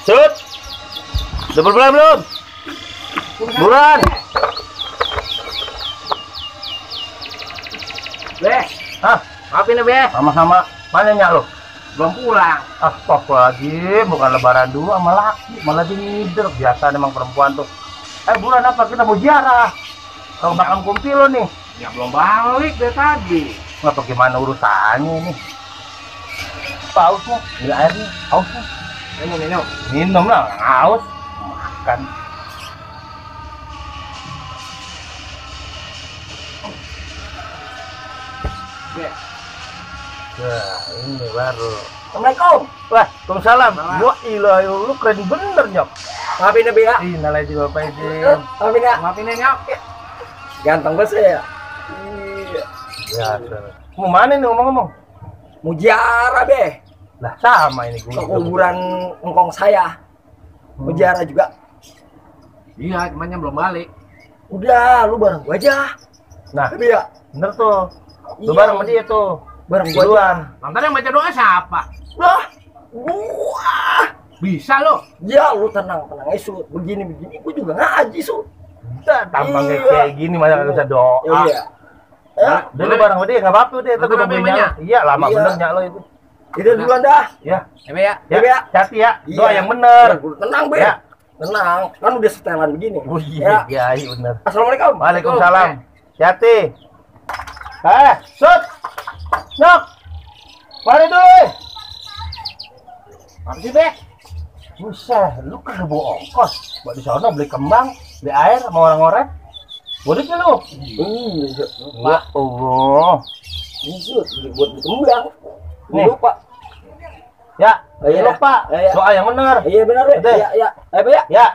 Sud. Udah berbulan belum? Bulan. Be, maafin ya Be. Sama-sama. Mana nyak lo? Belum pulang. Astagfirullahaladzim, bukan lebaran dulu sama laki, malah dingider. Biasa memang perempuan tuh. Bulan apa kita mau ziarah? Kalau makam kumpil lo nih. Ya belum balik dari tadi. Ngapa gimana urusannya ini? Haus nih, ini air nih, haus nih. Minum. Minum lah, haus. Makan. Be. Wah, ini baru. Assalamualaikum. Waalaikumsalam. Wah, ilah, lu keren bener nyok. Maafin ya Be ya. Innalai juga Pak Izin. Maafin ya. Maafin ya Nyok. Ganteng banget ya. Ya, mau mana nih ngomong-ngomong? Mau ziarah Be. Lah sama ini Ke kuburan engkong saya. Mau ziarah juga. Iya, cuman belum balik. Udah, lu bareng gua aja. Nah, Be ya. bener tuh. Lu Iya. bareng sama dia tuh. Bareng gua Duluan. Ntar yang baca doa siapa? Lah, gua. Bisa lo. Ya, lu tenang aja, Sud. Begini gua juga ngaji, Sud. Tampang Iya. kayak gini masa nggak bisa doa. Iya. Dulu bareng sama dia nggak apa-apa deh. Tapi Apa namanya? Iya, lama Iya. bener nyak lo itu. Kita duluan dah. Ya, Ya. ya, hati ya. Iya. Doa yang bener. Tenang, Be. Ya. Tenang. Kan udah setelan begini. Oh iya, Ya. iya bener. Assalamualaikum. Waalaikumsalam. Hati. Sud. Nyok. Mari dulu. Apa sih, Be? Buset, lu kagak bawa ongkos. Buat di sana beli kembang, beli air sama orang-orang. Bodit ya lu? Ya Allah. Ini Sud, buat kembang. Nih. Lupa. Ya, Iya, lupa. iya. Doa yang bener. Iya benar, Be. Udah. Iya. Ayo, Be ya. Ya.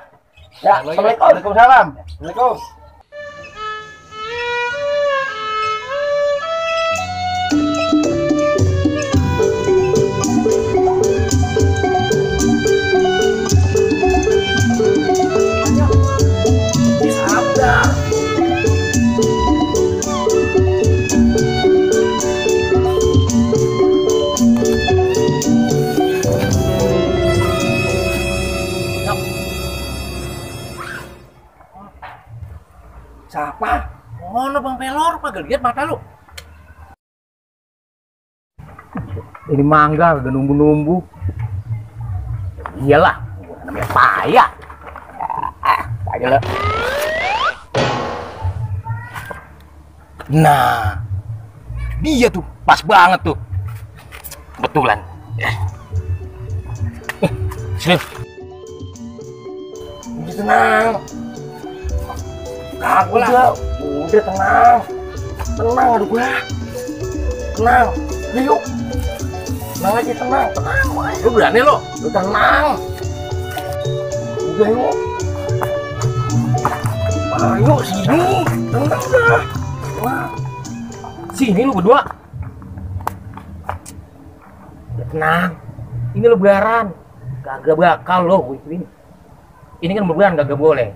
Ya, Assalamualaikum. Waalaikumsalam. Assalamualaikum. Siapa? Oh, lo Bang Pelor, apa lihat mata lu? Ini mangga udah numbu-numbu. Iyalah, namanya payah. Aja lah. Nah, dia tuh pas banget tuh. Kebetulan. Sini. Udah tenang. Udah tenang. Tenang, aduh gua. Tenang. Yuk. Tenang aja, tenang. Lu berani lo? Lu tenang. Udah yuk. Ayo sini. Tenang dah. Tenang. Sini lu berdua. Tenang. Ini lebaran. Kagak bakal lo ini. Ini kan lebaran kagak boleh.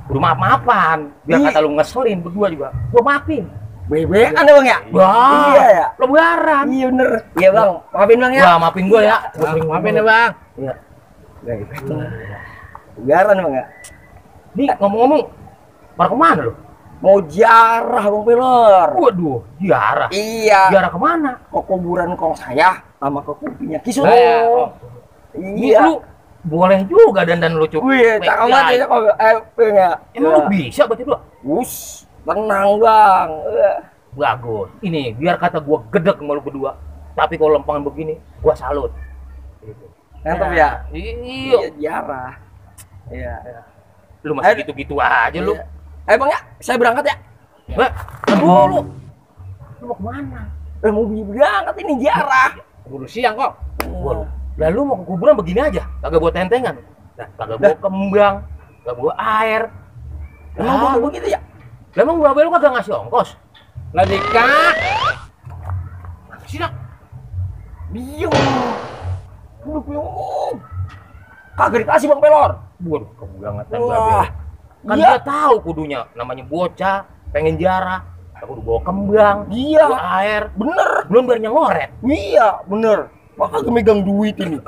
Udah maaf-maafan. Biar kata lu ngeselin berdua juga. Gua maafin. Bebek kan Bang ya? Wah, Iya ya. lebaran. Iya bener. Iya Bang. Maafin Bang ya. Wah, maafin gua ya. Maafin ya Bang. Iya. Lebaran Bang ya. Nih ngomong-ngomong, pada kemana lu? Mau ziarah Bang Pelor. Waduh, ziarah. Iya. Ziarah kemana? Ke kuburan kong saya sama ke kupinya Kisut. Ini Iya. lu boleh juga dandan lucu. Wih, cakep banget ya kok. Ya. Emang lu bisa berarti lu? Us, tenang Bang. Bagus. Ini biar kata gua gedek sama lu berdua. Tapi kalau lempangan begini, gua salut. Gitu. Mantap ya. Iya. Ziarah. Iya. Lu masih gitu-gitu aja lu. Ayo Bang ya, saya berangkat ya. Aduh lu. Lu mau kemana? Mau berangkat ini ziarah. Buru siang kok. Lalu mau ke kuburan begini aja, kagak bawa tentengan. Nah, kagak bawa kembang, kagak bawa air. Emang begitu ya? Lah emang babe lu kagak ngasih ongkos? Lah Dika. Sini. Biung. Lu biung. Kagak dikasih Bang Pelor. Waduh, kebangetan Wah. babe. Kan Iya. dia tahu kudunya, namanya bocah, pengen jarah. Aku udah bawa kembang, Iya. bawa air, Bener. belum bayarnya ngoret. Iya, bener. Wah, kagak megang duit ini.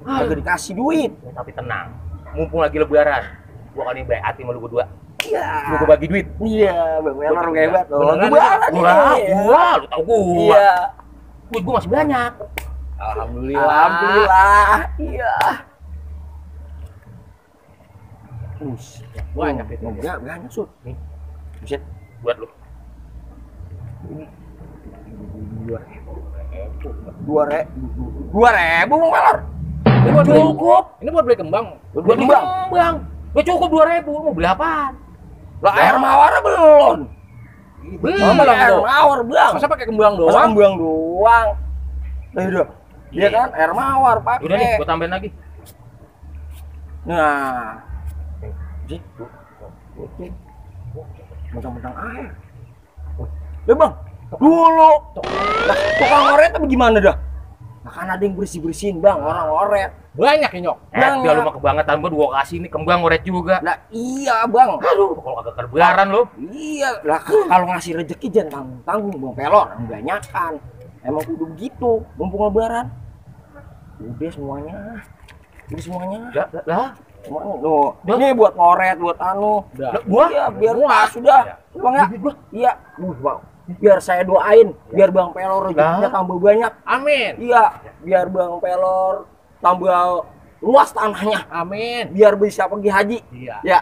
Kagak dikasih duit. Ya, tapi tenang, mumpung lagi lebaran, gua kan baik hati sama lu berdua. Iya. Gua bagi duit. Iya, Bang Pelor hebat loh. Lebaran gua, lu tau gua. Iya. Duit gua masih banyak. Alhamdulillah. Iya. Banyak itu. Enggak, banyak, Sud. Nih. Buset, buat lu. Dua ribu, Bang Pelor. Ini buat cukup. Ini buat beli kembang. Buat kembang. Gua cukup 2.000, mau beli apaan? Lah air mawar belum. Belum Air mawar, Bang. Masa pakai kembang Masa doang? kembang doang. Nah, udah. Iya kan, air mawar pakai. Udah nih, gua tambahin lagi. Nah. Ji. Mentang-mentang air. Lah, Bang. Dulu. Lah, tukang oret apa gimana dah? Nah, kan ada yang bersih-bersihin, Bang, orang oret. Banyak ya, Nyok. Banyak. Biar lu mah kebangetan, gua kasih ini kembang oret juga. Lah, iya, Bang. Aduh, kalau agak lebaran lu. Iya, lah kalau ngasih rezeki jangan tanggung-tanggung, Bang Pelor, banyakan. Emang kudu begitu, mumpung lebaran. Udah semuanya. Udah semuanya. Lah, Semuanya. Loh, ini buat ngoret, buat anu. gua Iya, biar pas sudah. Bang ya? Iya. Bang. Biar saya doain, biar Bang Pelor rezekinya tambah banyak. amin. Iya, biar Bang Pelor tambah luas tanahnya. Amin. Biar bisa pergi haji. Iya. Ya.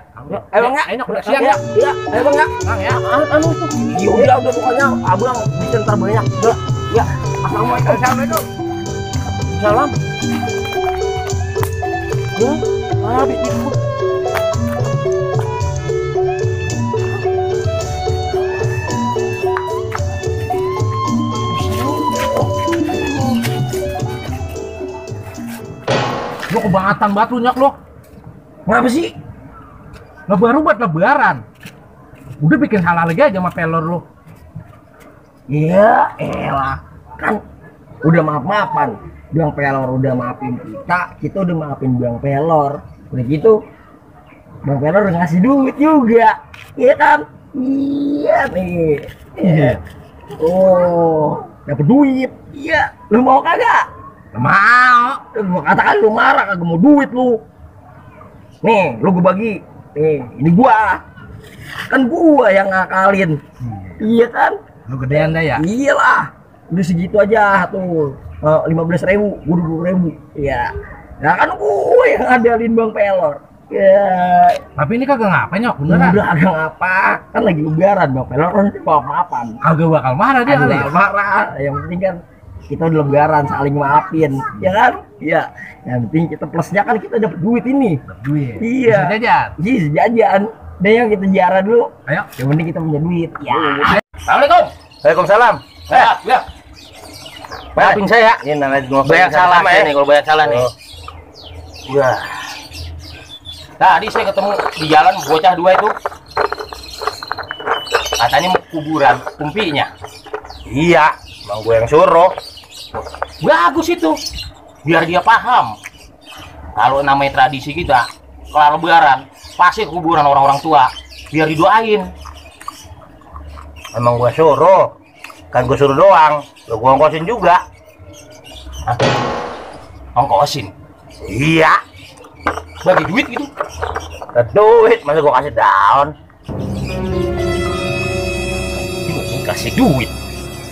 Bang ya? Enak udah siang Iya, ya. iya. Ayo Bang ya. Bang ya. Anu tuh. Iya, udah pokoknya Abang bisa ntar banyak. Udah. Ya. Assalamualaikum. Assalamualaikum. Salam. Ya. Habis itu. Lo kebangetan banget lu, Nyak, lo. Kenapa sih? Baru buat lebaran. Udah bikin salah lagi aja sama pelor lo. Iya, elah. Kan udah maaf-maafan. Bang Pelor udah maafin kita udah maafin Bang Pelor. Udah gitu, Bang Pelor udah ngasih duit juga. Iya kan? Iya nih. Iya. Oh, dapet duit. Iya. Lu mau kagak? Mau. Gua katakan lu marah kagak mau duit lu. Nih, lu gua bagi. Nih, ini gua. Kan gua yang ngakalin. Iya kan? Lu gedean dah ya? Iyalah. Udah segitu aja tuh. 15.000, gua 20.000. Iya. Nah kan gua yang ngadalin Bang Pelor. Ya. Tapi ini kagak ngapa, Nyok, beneran? Udah agak ngapa. Kan lagi lebaran Bang Pelor kan maaf-maafan. Kagak bakal marah dia kali ya? Marah. Yang penting kan kita udah lebaran saling maafin, ya kan? Iya. Yang penting kita plusnya kan kita dapat duit ini. Duit. Iya. Bisa jajan. Iya, sejajan. Udah yang kita ziarah dulu. Ayo. Yang penting kita punya duit. Ya. Assalamualaikum. Waalaikumsalam. Ya. Maafin saya. Ini namanya Banyak salah ya nih, kalau banyak salah nih. Ya. Tadi saya ketemu di jalan bocah dua itu. Katanya mau kuburan kumpinya. Iya, emang gue yang suruh. Bagus itu. Biar dia paham. Kalau namanya tradisi kita, kalau lebaran, pasti kuburan orang-orang tua. Biar didoain. Emang gue suruh. Kan gue suruh doang. Lo gue ongkosin juga. Hah? Ongkosin? Iya. Bagi duit gitu? Duit, masa gue kasih daun? Kasih duit.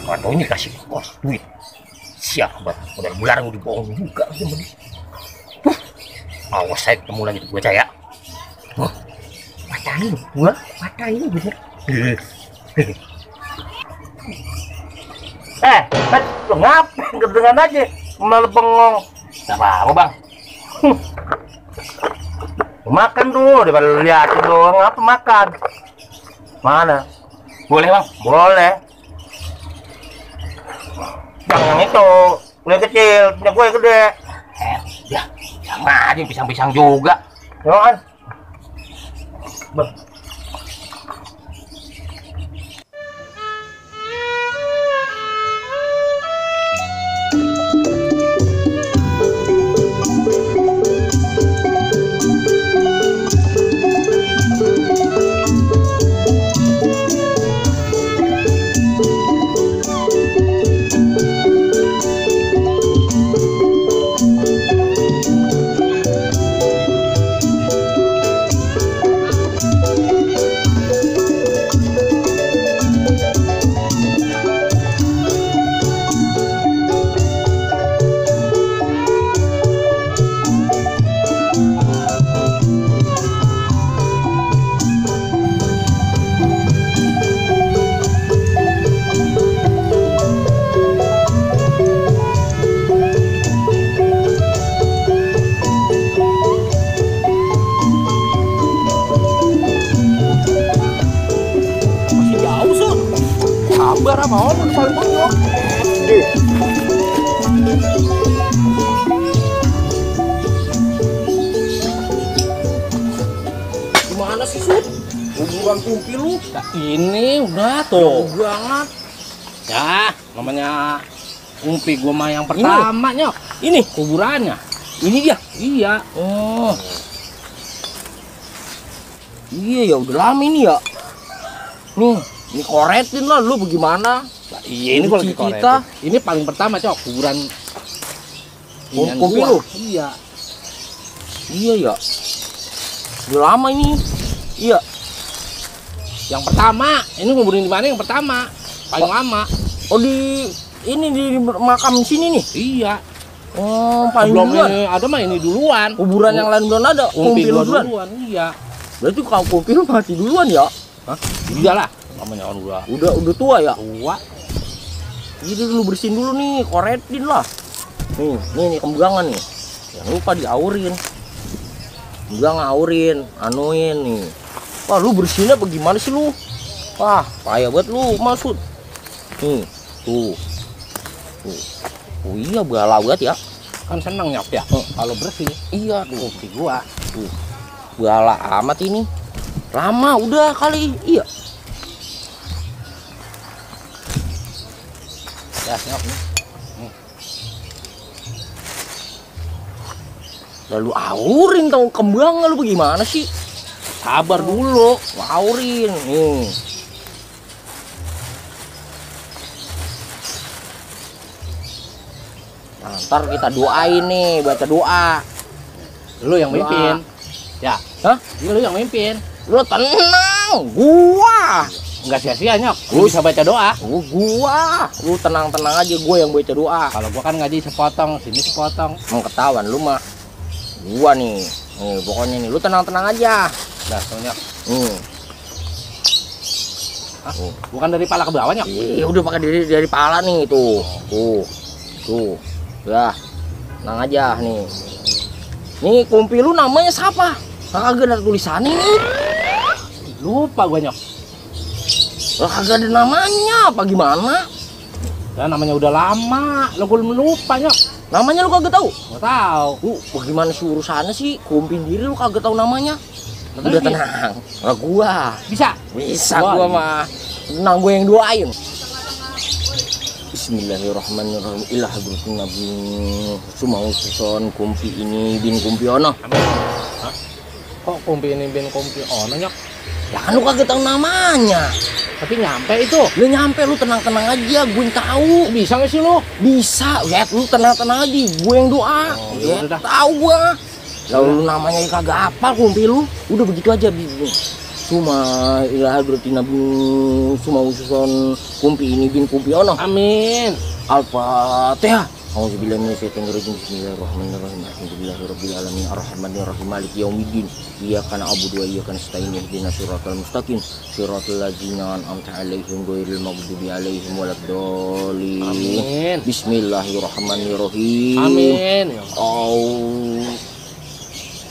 Katanya kasih kos duit. Siap banget. Udah bulan gue dibohong juga. Awas saya ketemu lagi tuh bocah ya. Patahin gua, patahin bener. Lo ngapain kedengan aja malah bengong. Gak apa-apa bang. Makan dulu daripada lu liatin doang. Apa makan? Mana? Boleh bang? Boleh. Yang itu kue kecil, punya kue gede. Ya, sama aja pisang-pisang juga. Jangan. bara mau lu paling bonyok. Gimana sih, Sud? Kuburan kumpi lu? Nah, ini udah tuh banget. Ya, namanya kumpi gua mah yang pertama, Nyok. Ini kuburannya. Ini dia? Iya. Oh. Iya ya, udah lama ini ya. Nih, ini koretin lah lu bagaimana? Nah, iya ini kalau kita ini paling pertama, Cok, kuburan kumpi gua. lu? Iya. Iya ya. Udah lama ini. Iya. Yang pertama, ini kuburan di mana yang pertama? Paling lama. Oh di ini di makam sini nih. Iya. Oh, paling Belum duluan. ini ada mah ini duluan. Kuburan yang lain belum ada. Kumpi Kumpi lu gua duluan. Iya. Berarti kalau kumpi lu mati duluan ya? Hah? Iyalah, namanya orang Udah tua ya? tua. Jadi dulu bersihin dulu nih, koretin lah. Nih kembangan nih. Jangan lupa diaurin. Kembang aurin, anuin nih. Wah, lu bersihinnya bagaimana sih lu? Wah, payah banget lu, maksud. Nih, tuh. Oh iya, bala banget ya. Kan seneng, Nyok, ya. Kalau bersih. Iya, tuh. Kumpi gua. Tuh. Bala amat ini. Lama udah kali. Iya. Ya, Nyok. Lalu aurin tau kembang lu bagaimana sih? Sabar dulu, aurin nih. Nah, ntar kita doain nih, baca doa. Lu yang mimpin. Ya. Hah? Lu yang mimpin. Lu tenang, gua. Enggak sia-sia, Nyok. Lu bisa baca doa. Gua. Lu tenang-tenang aja, gua yang baca doa. Kalau gua kan ngaji sepotong, sini sepotong. Emang ketahuan lu mah. Gua nih pokoknya nih, lu tenang-tenang aja. Dah, Nyok. Hah? Bukan dari pala ke bawah, Nyok. Udah pakai dari pala nih tuh. Tuh. Ya. Tenang aja nih. Nih kumpi lu namanya siapa? Kagak ada tulisannya nih. Lupa gua, Nyok. Lah kagak ada namanya, apa gimana? Ya namanya udah lama, lo belum lupa, Nyok. Namanya lu kagak tahu? Nggak tahu. Bagaimana sih urusannya sih? Kumpi diri lu kagak tahu namanya. Udah Terus tenang. Nah, gua. Bisa. Bisa Wah, gua mah. Tenang, gua yang doain. Bismillahirrahmanirrahim. Ilah hadratin Nabi Sumau susun kumpi ini bin kumpi ono. Hah? Kok kumpi ini bin kumpi ono, Nyok? Ya kan lu kagak tahu namanya. Tapi nyampe itu. Lu nyampe, lu tenang-tenang aja, gue yang tahu. Bisa nggak sih lo? Bisa, ya lu tenang-tenang aja, gue yang doa. Oh, Ya, udah. tahu gua. Lalu namanya kagak apa kumpi lu. Udah begitu aja, Suma ilah hadratin Nabi Sumau susun kumpi ini bin kumpi ono. Amin. Al-Fatihah. Auzubillahi minasyaitonir rajim. Bismillahirrahmanirrahim. Alhamdulillahirabbil alamin arrahmanir rahim maliki yaumiddin. Iyyaka na'budu wa iyyaka nasta'in ihdinas siratal mustaqim siratal ladzina an'amta 'alaihim ghairil maghdubi 'alaihim waladdallin. Amin. Bismillahirrahmanirrahim. Amin.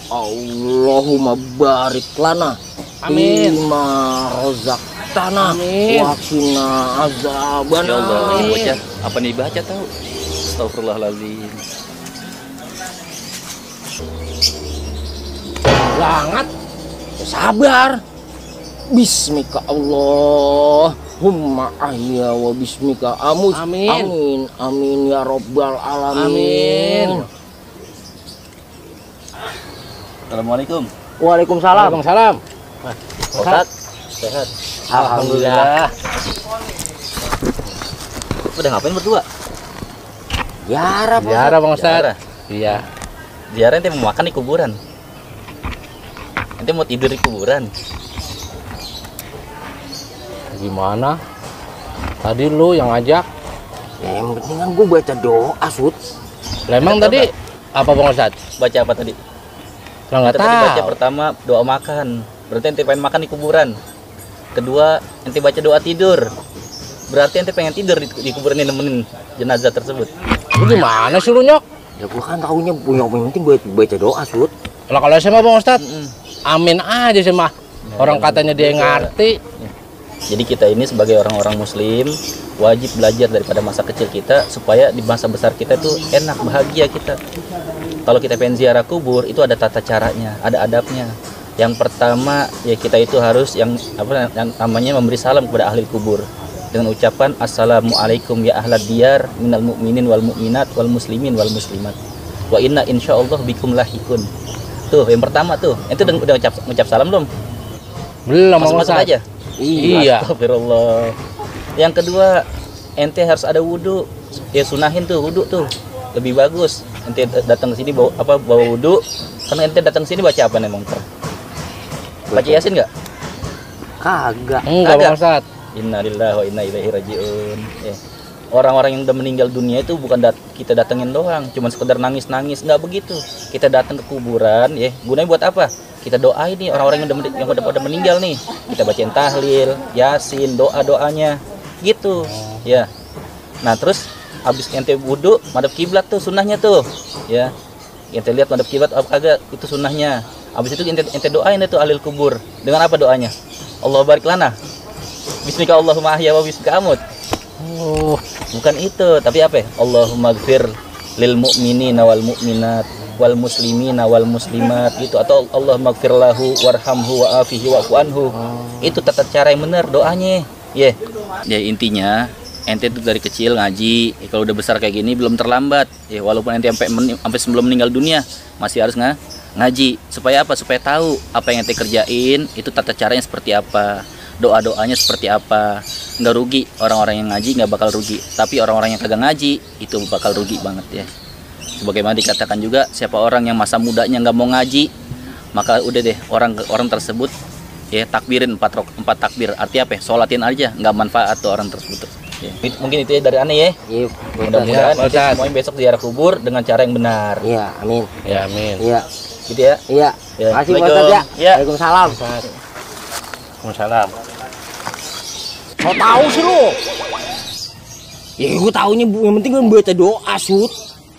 Allahumma barik lana Amin. fima razaqtana Amin. wa qina azabana. Ya Allah, ini Amin. bocah apa nih baca tahu? Astagfirullahaladzim. Banget. Sabar. Bismika Allahumma ahya wa bismika amut. Amin. Amin. Amin ya rabbal alamin. Amin. Assalamualaikum. Waalaikumsalam. Waalaikumsalam. Ustaz, sehat. Alhamdulillah. Udah ngapain berdua? Ziarah, Pak. Ziarah, Bang Ustaz. Ziarah. Iya. Ziarah ente mau makan di kuburan. Ente mau tidur di kuburan. Gimana? Tadi lu yang ngajak. Ya, yang penting kan gue baca doa, Sud. Lah emang Baca tadi apa, Bang Ustaz? Baca apa tadi? Lah nggak Ente tadi baca tahu. pertama doa makan. Berarti ente pengen makan di kuburan. Kedua, ente baca doa tidur. Berarti ente pengen tidur di kuburan yang nemenin jenazah tersebut. Lu gimana sih lu, Nyok? Ya gue kan taunya punya yang penting gue baca doa, Sud. Lah kalau SMA, Bang Ustaz, Mm-mm. amin aja sih mah. Orang Ya, katanya dia yang baca. ngerti. Jadi kita ini sebagai orang-orang muslim wajib belajar daripada masa kecil kita supaya di masa besar kita itu enak, bahagia kita. Kalau kita pengen ziarah kubur itu ada tata caranya, ada adabnya. Yang pertama ya kita itu harus yang namanya memberi salam kepada ahli kubur dengan ucapan assalamualaikum ya ahlad diyar minal mu'minin wal mu'minat wal muslimin wal muslimat wa inna insyaallah bikum lahikun. Tuh yang pertama tuh. Ente udah ngucap salam belum? Belum, Masuk aja. Iya. Astagfirullah. Yang kedua, ente harus ada wudhu. Ya sunahin tuh wudhu tuh. Lebih bagus. Ente datang ke sini bawa wudhu. Karena ente datang ke sini baca apa nih, Mongker? Baca Yasin nggak? Kagak. Enggak, Bang Ustaz. Innalillahi wa inna ilaihi rajiun. Orang-orang yang udah meninggal dunia itu bukan kita datengin doang, cuman sekedar nangis-nangis, nggak begitu. Kita datang ke kuburan, ya gunanya buat apa? Kita doain nih orang-orang yang udah meninggal nih. Kita bacain tahlil, yasin, doa-doanya, gitu. Ya. Nah terus habis ente wudhu, madhab kiblat tuh sunnahnya tuh, ya. Ente lihat madhab kiblat apa kagak? Itu sunnahnya. Habis itu ente doain itu alil kubur. Dengan apa doanya? Allah barik lana. Bismika Allahumma ahya wa bismika amut. Oh, bukan itu, tapi apa? Allahumma gfir lil mu'minina wal mu'minat wal muslimina wal muslimat gitu, atau Allahumma gfir lahu warhamhu wa afihi wa'fu anhu. Itu tata cara yang benar doanya. Ya. Ya intinya ente itu dari kecil ngaji, kalau udah besar kayak gini belum terlambat. Ya walaupun ente sampai sebelum meninggal dunia masih harus ngaji. Supaya apa? Supaya tahu apa yang ente kerjain itu tata caranya seperti apa. Doa-doanya seperti apa. Nggak rugi, orang-orang yang ngaji nggak bakal rugi, tapi orang-orang yang kagak ngaji itu bakal rugi banget ya. Sebagaimana dikatakan juga, siapa orang yang masa mudanya nggak mau ngaji, maka udah deh orang tersebut ya takbirin 4 takbir. Artinya apa? Sholatin aja, nggak manfaat tuh orang tersebut ya. Mungkin itu ya dari aneh ya. Iya. Mudah-mudahan kita semuanya besok ziarah kubur dengan cara yang benar. Iya, amin. Ya, amin. Iya. Gitu ya. Iya. Ya. Makasih Pak Ustaz ya. Ya. Waalaikumsalam. Waalaikumsalam. Kau tahu sih lu? Ya gue taunya yang penting kan baca doa Sud.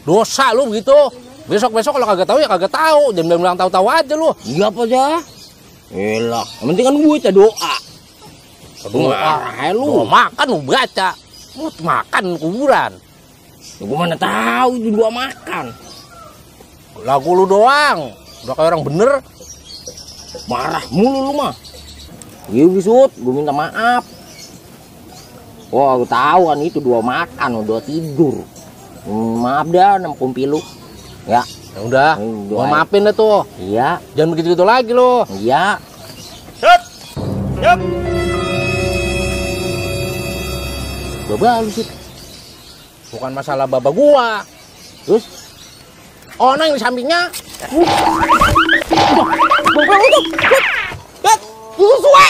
Dosa lu begitu. Besok-besok kalau kagak tahu ya kagak tahu. Jangan bilang tahu-tahu aja lu. Iya apa aja? Elah, yang penting kan gue baca doa. Doa. Lu Makan lu baca. Lu makan kuburan. ya, gue mana tahu itu doa makan. Lagu lu doang. Udah kayak orang bener. Marah mulu lu mah. Iya Sud, gue minta maaf. Wah, gue tahu kan itu doa makan, doa tidur. Maaf dah, nampunpi lu. Ya. Ya udah, gua maafin deh tuh. Iya. Jangan begitu-gitu lagi lo. Iya. Set. Yap. Baba lu sih. Bukan masalah baba gua. Terus? Oh, yang di sampingnya. Baba lu tuh. Lihat. Itu suwe.